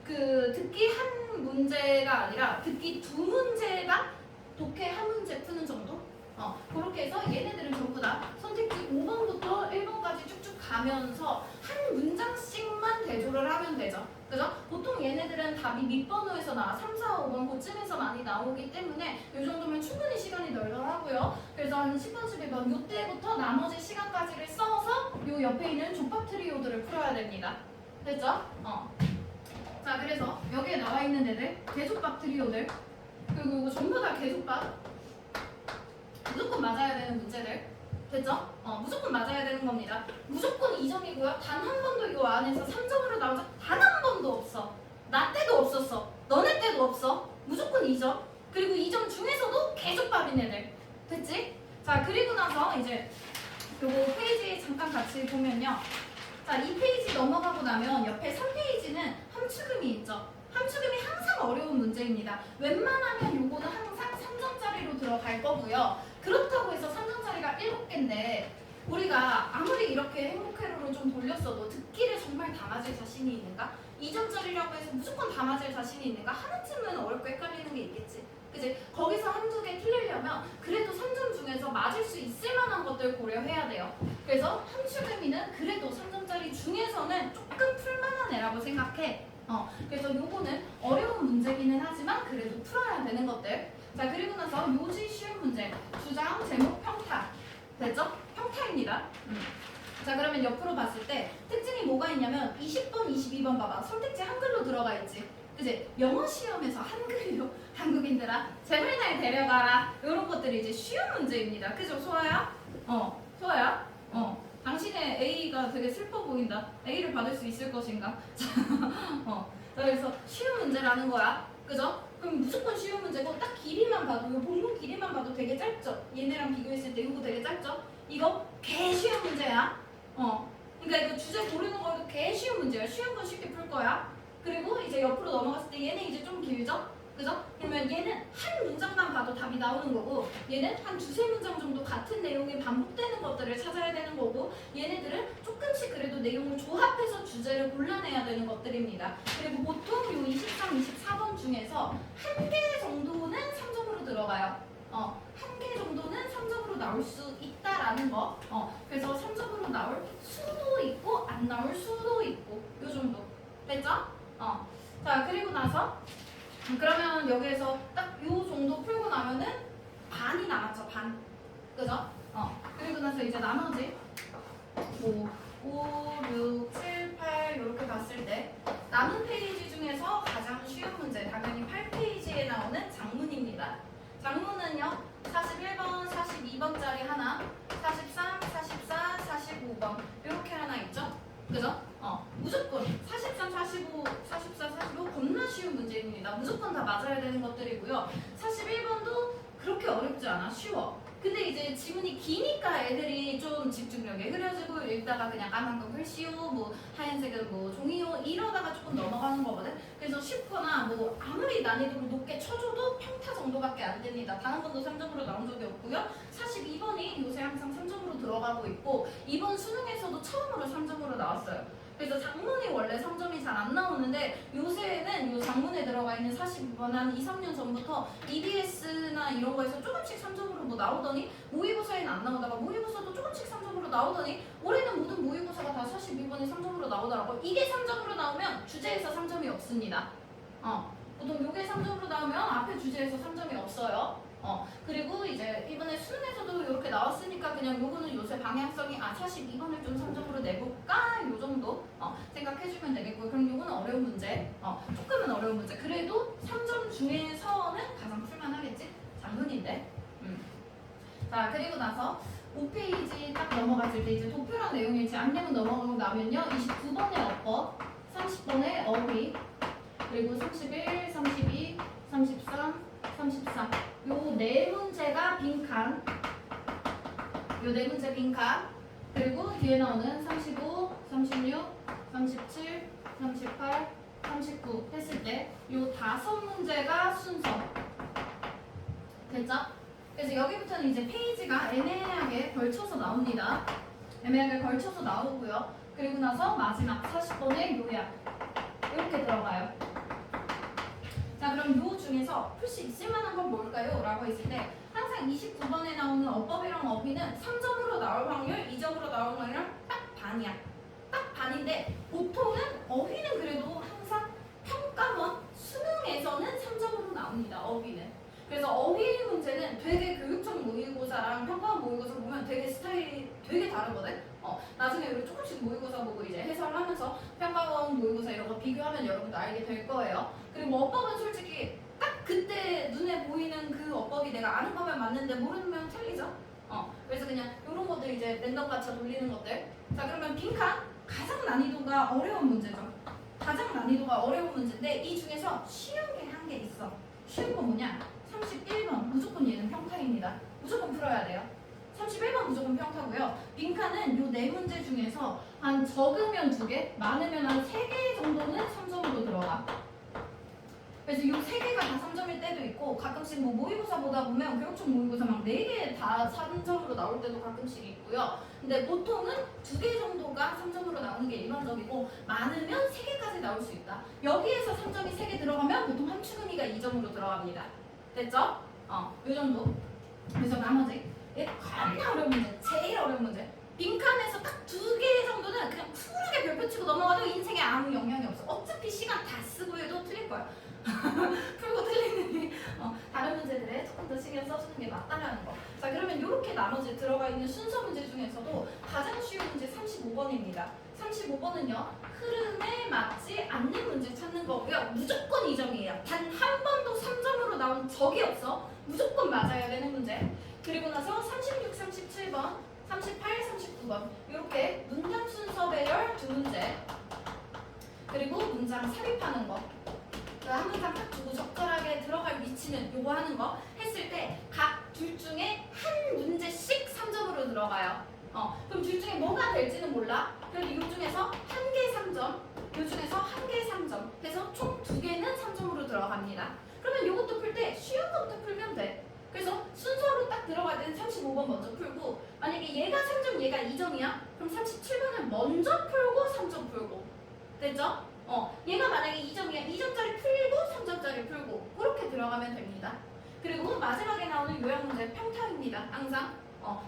듣기 한 문제가 아니라 듣기 두 문제가 독해 한 문제 푸는 정도? 그렇게 해서 얘네들은 전부 다 선택지 5번부터 1번까지 쭉쭉 가면서 한 문장씩만 대조를 하면 되죠. 그죠? 보통 얘네들은 답이 밑번호에서 나와 3, 4, 5번 그쯤에서 많이 나오기 때문에 이 정도면 충분히 시간이 널널하고요. 그래서 한 10번, 11번 이때부터 나머지 시간까지를 써서 요 옆에 있는 족밥 트리오들을 풀어야 됩니다. 됐죠? 자, 그래서 여기에 나와 있는 애들 개족밥 트리오들 그리고 이거 전부 다 개족밥 무조건 맞아야 되는 문제들 됐죠? 무조건 맞아야 되는 겁니다. 무조건 2점이고요. 단 한 번도 이거 안에서 3점으로 나온 적 단 한 번도 없어. 나 때도 없었어. 너네 때도 없어. 무조건 2점. 그리고 2점 중에서도 개족밥인 애들. 됐지? 자, 그리고 나서 이제 요거 페이지 잠깐 같이 보면요. 자, 이 페이지 넘어가고 나면 옆에 3페이지는 함축음이 있죠. 함축음이 항상 어려운 문제입니다. 웬만하면 요거는 항상 3점짜리로 들어갈 거고요. 그렇다고 해서 3점짜리가 7개인데 우리가 아무리 이렇게 행복회로를 좀 돌렸어도 듣기를 정말 다 맞을 자신이 있는가? 2점짜리라고 해서 무조건 다 맞을 자신이 있는가? 하나쯤은 어렵고 헷갈리는 게 있겠지. 그치? 거기서 한두 개 틀리려면 그래도 3점 중에서 맞을 수 있을 만한 것들 고려해야 돼요. 그래서 함축의미는 그래도 3점짜리 중에서는 조금 풀만한 애라고 생각해. 그래서 요거는 어려운 문제기는 하지만 그래도 풀어야 되는 것들. 자, 그리고 나서 요지 쉬운 문제. 주장, 제목, 평타. 됐죠? 평타입니다. 자, 그러면 옆으로 봤을 때 특징이 뭐가 있냐면 20번, 22번 봐봐. 선택지 한글로 들어가 있지. 그치? 영어 시험에서 한글로 한국인들아 제발 날 데려가라 이런 것들이 이제 쉬운 문제입니다. 그죠? 소아야? 소아야? 당신의 A가 되게 슬퍼 보인다. A를 받을 수 있을 것인가? 자, 그래서 쉬운 문제라는 거야. 그죠? 그럼 무조건 쉬운 문제고 딱 길이만 봐도 이 본문 길이만 봐도 되게 짧죠? 얘네랑 비교했을 때 이거 되게 짧죠? 이거 개 쉬운 문제야. 그러니까 이거 주제 고르는 거도 개 쉬운 문제야. 쉬운 건 쉽게 풀 거야. 그리고 이제 옆으로 넘어갔을 때 얘는 이제 좀 길죠? 그죠? 그러면 얘는 한 문장만 봐도 답이 나오는 거고 얘는 한 두세 문장 정도 같은 내용이 반복되는 것들을 찾아야 되는 거고 얘네들은 조금씩 그래도 내용을 조합해서 주제를 골라내야 되는 것들입니다. 그리고 보통 요 23, 24번 중에서 한 개 정도는 3점으로 들어가요. 한 개 정도는 3점으로 나올 수 있다라는 거. 그래서 3점으로 나올 수도 있고 안 나올 수도 있고 요 정도. 됐죠? 자, 그리고 나서 그러면 여기에서 딱 요 정도 풀고 나면은 반이 남았죠, 반. 그죠? 그리고 나서 이제 나머지 5, 6, 7, 8 이렇게 봤을 때 남은 페이지 중에서 가장 쉬운 문제 당연히 8페이지에 나오는 장문입니다. 장문은요 41번, 42번짜리 하나 43, 44, 45번 이렇게 하나 있죠? 그죠? 무조건 43, 45, 44, 45 겁나 쉬운 문제입니다. 무조건 다 맞아야 되는 것들이고요. 41번도 그렇게 어렵지 않아. 쉬워. 근데 이제 지문이 기니까 애들이 좀 집중력이 흐려지고 읽다가 그냥 까만 거 글씨요, 뭐 하얀색은 뭐 종이요 이러다가 조금 넘어가는 거거든. 그래서 쉽거나 뭐 아무리 난이도를 높게 쳐줘도 평타 정도밖에 안 됩니다. 단 한 번도 3점으로 나온 적이 없고요. 42번이 요새 항상 3점으로 들어가고 있고 이번 수능에서도 처음으로 3점으로 나왔어요. 그래서 장문이 원래 3점이 잘 안 나오는데 요새는 요 장문에 들어가 있는 42번 한 2, 3년 전부터 EBS나 이런 거에서 조금씩 3점으로 뭐 나오더니 모의고사에는 안 나오다가 모의고사도 조금씩 3점으로 나오더니 올해는 모든 모의고사가 다 42번이 3점으로 나오더라고. 이게 3점으로 나오면 주제에서 3점이 없습니다. 보통 요게 3점으로 나오면 앞에 주제에서 3점이 없어요. 그리고 이제 이번에 수능에서도 이렇게 나왔으니까 그냥 요거는 요새 방향성이 42번을 좀 3점으로 내볼까? 요 정도 생각해주면 되겠고요. 그럼 요거는 어려운 문제, 조금은 어려운 문제. 그래도 3점 중에서는 가장 풀만하겠지? 장문인데. 자, 그리고 나서 5페이지 딱 넘어갔을 때 이제 도표랑 내용일지 안내문 넘어가고 나면요. 29번의 어법, 30번의 어휘, 그리고 31, 32, 33, 34. 요 네 문제가 빈칸. 요 네 문제 빈칸. 그리고 뒤에 나오는 35, 36, 37, 38, 39 했을 때 요 5문제가 순서. 됐죠? 그래서 여기부터는 이제 페이지가 애매하게 걸쳐서 나옵니다. 애매하게 걸쳐서 나오고요. 그리고 나서 마지막 40번의 요약. 이렇게 들어가요. 자, 그럼 요 중에서 풀 수 있을 만한 건 뭘까요? 라고 했을 때 항상 29번에 나오는 어법이랑 어휘는 3점으로 나올 확률, 2점으로 나올 확률 딱 반이야. 딱 반인데 보통은 어휘는 그래도 항상 평가원 수능에서는 3점으로 나옵니다. 어휘는. 그래서 어휘 문제는 되게 교육적 모의고사랑 평가원 모의고사 보면 되게 스타일이 되게 다르거든. 나중에 우리 조금씩 모의고사 보고 이제 해설하면서 평가원 모의고사 이런 거 비교하면 여러분도 알게 될 거예요. 그리고 뭐 어법은 솔직히 딱 그때 눈에 보이는 그 어법이 내가 아는 거면 맞는데 모르면 틀리죠. 그래서 그냥 이런 것들 이제 랜덤 가차 돌리는 것들. 자, 그러면 빈칸 가장 난이도가 어려운 문제죠. 가장 난이도가 어려운 문제인데 이 중에서 쉬운 게 한 개 있어. 쉬운 거 뭐냐? 31번 무조건 얘는 평타입니다. 무조건 풀어야 돼요. 31번 무조건 평타고요. 빈칸은 요 네 문제 중에서 한 적으면 2개, 많으면 한 3개 정도는 3점으로 들어가. 그래서 요 3개가 다 3점일 때도 있고 가끔씩 뭐 모의고사 보다 보면 교육청 모의고사 막 4개 다 3점으로 나올 때도 가끔씩 있고요. 근데 보통은 2개 정도가 3점으로 나오는 게 일반적이고 많으면 3개까지 나올 수 있다. 여기에서 3점이 3개 들어가면 보통 한 추금이가 2점으로 들어갑니다. 됐죠? 요 정도. 그래서 나머지 겁나 어려운 문제, 제일 어려운 문제. 빈칸에서 딱 2개 정도는 그냥 쿨하게 별표 치고 넘어가도 인생에 아무 영향이 없어. 어차피 시간 다 쓰고 해도 틀릴 거야. 풀고 틀리는 다른 문제들에 조금 더 신경 써주는 게 맞다라는 거. 자, 그러면 이렇게 나머지 들어가 있는 순서 문제 중에서도 가장 쉬운 문제 35번입니다. 35번은요. 흐름에 맞지 않는 문제 찾는 거고요. 무조건 2점이에요. 단 한 번도 3점으로 나온 적이 없어. 무조건 맞아야 되는 문제. 그리고 나서 36, 37번, 38, 39번 이렇게 문장 순서 배열 2문제. 그리고 문장 삽입하는 거. 한 문장 딱 두고 적절하게 들어갈 위치는 요거 하는 거 했을 때 각 둘 중에 한 문제씩 3점으로 들어가요. 그럼 둘 중에 뭐가 될지는 몰라. 그래도 요 중에서 한 개 3점, 요 중에서 한 개 3점 해서 총 2개는 3점으로 들어갑니다. 그러면 요것도 풀 때 쉬운 것부터 풀면 돼. 그래서 순서로 딱 들어갈 때는 35번 먼저 풀고 만약에 얘가 3점 얘가 2점이야? 그럼 37번을 먼저 풀고 3점 풀고 됐죠? 얘가 만약에 2점이야 2점짜리 풀고 3점짜리 풀고 그렇게 들어가면 됩니다. 그리고 마지막에 나오는 요약 문제 평타입니다. 항상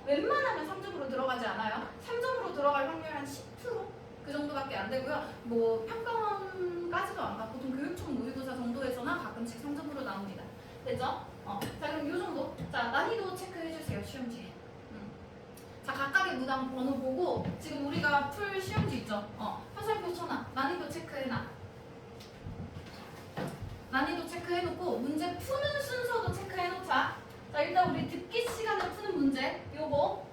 웬만하면 3점으로 들어가지 않아요. 3점으로 들어갈 확률 한 10%? 그 정도밖에 안 되고요. 뭐 평가원까지도 안 가. 보통 교육청 모의고사 정도에서나 가끔씩 3점으로 나옵니다. 됐죠? 자, 그럼 요 정도. 자, 난이도 체크해주세요. 시험지. 자, 각각의 문항 번호 보고 지금 우리가 풀 시험지 있죠? 화살표 쳐놔. 난이도 체크해놔. 난이도 체크해놓고 문제 푸는 순서도 체크해놓자. 자, 일단 우리 듣기 시간에 푸는 문제 요거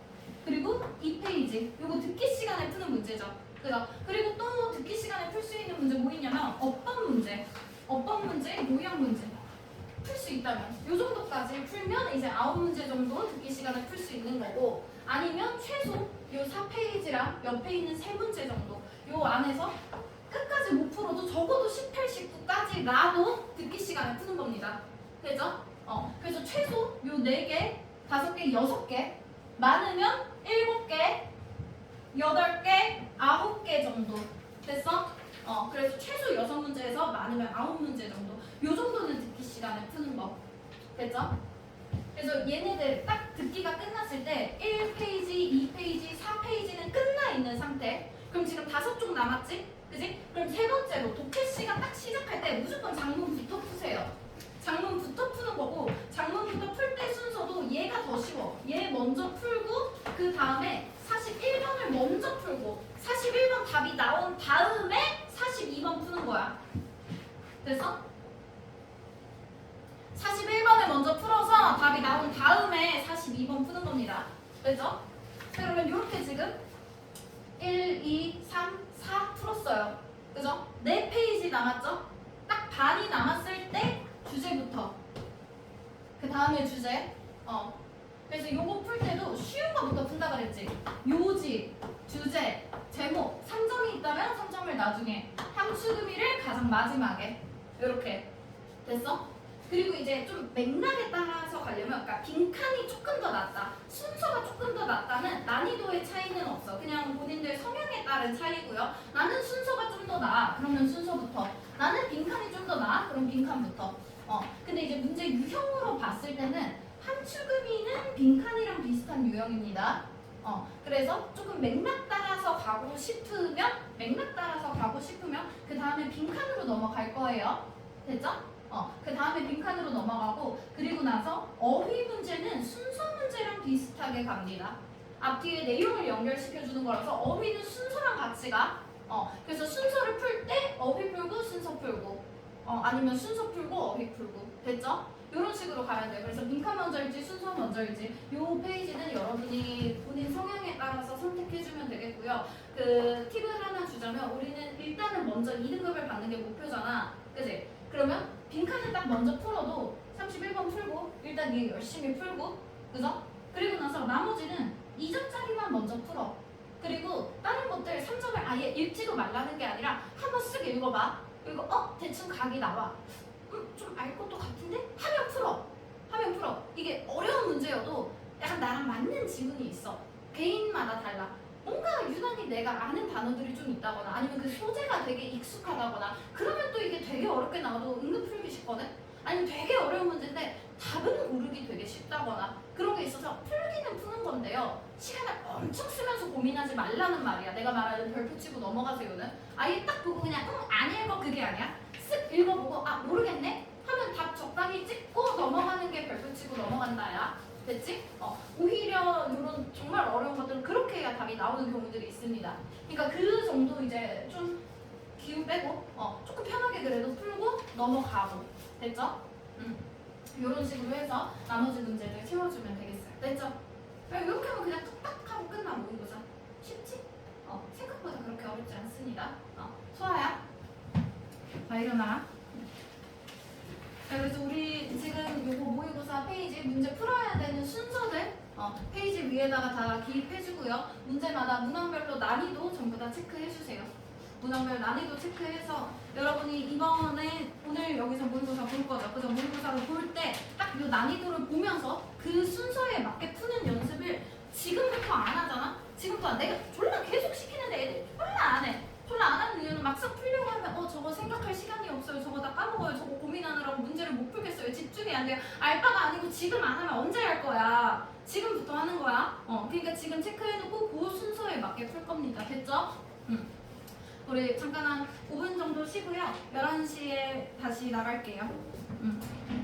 그리고 2페이지 요거 듣기 시간에 푸는 문제죠. 그리고 또 듣기 시간에 풀 수 있는 문제 뭐 있냐면 어법 문제, 요약 문제 풀 수 있다면 요 정도까지 풀면 이제 9문제 정도 듣기 시간에 풀 수 있는 거고 아니면 최소 요 4페이지랑 옆에 있는 3문제 정도 요 안에서 끝까지 못 풀어도 적어도 18, 19까지라도 듣기 시간에 푸는 겁니다. 되죠? 그래서 최소 요 4개, 5개, 6개 많으면 7개, 8개, 9개 정도 됐어? 그래서 최소 6문제에서 많으면 9문제 정도 요 정도는 듣기 시간에 푸는 거 됐죠? 그래서 얘네들 딱 듣기가 끝났을 때 1페이지, 2페이지, 4페이지는 끝나 있는 상태. 그럼 지금 5쪽 남았지? 그지? 그럼 세 번째로 독해 시간 딱 시작할 때 무조건 장문부터 푸세요. 장문부터 푸는 거고 장문부터 풀 때 겁니다. 그죠? 그러면 이렇게 지금 1, 2, 3, 4 풀었어요. 그죠? 4페이지 남았죠? 딱 반이 남았을 때 주제부터 그 다음에 주제 그래서 요거 풀 때도 쉬운 거부터 푼다 그랬지. 요지, 주제, 제목 3점이 있다면 3점을 나중에 함수금이를 가장 마지막에 이렇게 됐어? 그리고 이제 좀 맥락에 따라서 가려면 그러니까 빈칸이 조금 더 낫다 순서가 조금 더 낫다는 난이도의 차이는 없어. 그냥 본인들 성향에 따른 차이고요. 나는 순서가 좀 더 나아 그러면 순서부터, 나는 빈칸이 좀 더 나아 그럼 빈칸부터. 근데 이제 문제 유형으로 봤을 때는 함축음이는 빈칸이랑 비슷한 유형입니다. 그래서 조금 맥락 따라서 가고 싶으면 그 다음에 빈칸으로 넘어갈 거예요. 됐죠? 그 다음에 빈칸으로 넘어가고 그리고 나서 어휘 문제는 순서 문제랑 비슷하게 갑니다. 앞뒤에 내용을 연결시켜주는 거라서 어휘는 순서랑 같이 가. 그래서 순서를 풀 때 어휘 풀고 순서 풀고 아니면 순서 풀고 어휘 풀고 됐죠? 이런 식으로 가야 돼요. 그래서 빈칸 먼저일지 순서 먼저일지 이 페이지는 여러분이 본인 성향에 따라서 선택해주면 되겠고요. 그 팁을 하나 주자면 우리는 일단은 먼저 2등급을 받는 게 목표잖아. 그지? 그러면 빈칸을 딱 먼저 풀어도 31번 풀고 일단 얘 열심히 풀고 그죠? 그리고 나서 나머지는 2점짜리만 먼저 풀어. 그리고 다른 것들 3점을 아예 읽지도 말라는 게 아니라 한번 쓱 읽어봐. 그리고 대충 각이 나와. 좀 알 것도 같은데? 하면 풀어. 이게 어려운 문제여도 약간 나랑 맞는 지문이 있어. 개인마다 달라. 뭔가 유난히 내가 아는 단어들이 좀 있다거나 아니면 그 소재가 되게 익숙하다거나 그러면 또 이게 되게 어렵게 나와도 은근 풀기 쉽거든? 아니면 되게 어려운 문제인데 답은 고르기 되게 쉽다거나 그런 게 있어서 풀기는 푸는 건데요. 시간을 엄청 쓰면서 고민하지 말라는 말이야. 내가 말하는 별표 치고 넘어가세요는 아예 딱 보고 그냥 안 읽어 그게 아니야. 쓱 읽어보고 모르겠네? 하면 답 적당히 찍고 넘어가는 게 별표 치고 넘어간다야. 됐지? 오히려 이런 정말 어려운 것들은 그렇게 해야 답이 나오는 경우들이 있습니다. 그러니까 그 정도 이제 좀 기운 빼고 조금 편하게 그래도 풀고 넘어가고 됐죠? 이런 식으로 해서 나머지 문제를 채워주면 되겠어요. 됐죠? 이렇게 하면 그냥 뚝딱 하고 끝나 모의고사. 쉽지? 생각보다 그렇게 어렵지 않습니다. 소아야, 일어나. 자, 그래서 우리 지금 요거 모의고사 페이지 문제 풀어야 되는 순서들 페이지 위에다가 다 기입해주고요. 문제마다 문항별로 난이도 전부 다 체크해주세요. 문항별 난이도 체크해서 여러분이 이번에 오늘 여기서 모의고사 볼 거죠. 그래서 모의고사를 볼 때 딱 이 난이도를 보면서 그 순서에 맞게 푸는 연습을 지금부터 안 하잖아? 지금부터 내가 졸라 계속 시키는데 애들이 졸라 안 해. 졸라 안 하는 이유는 막상 풀려고 하면 저거 생각할 시간이 없어요. 저거 다 까먹어요. 저거 고민하느라고 문제를 못 풀겠어요. 집중이 안 돼요. 알바가 아니고 지금 안 하면 언제 할 거야? 지금부터 하는 거야. 그러니까 지금 체크해놓고 그 순서에 맞게 풀 겁니다. 됐죠? 우리 잠깐 한 5분 정도 쉬고요. 11시에 다시 나갈게요.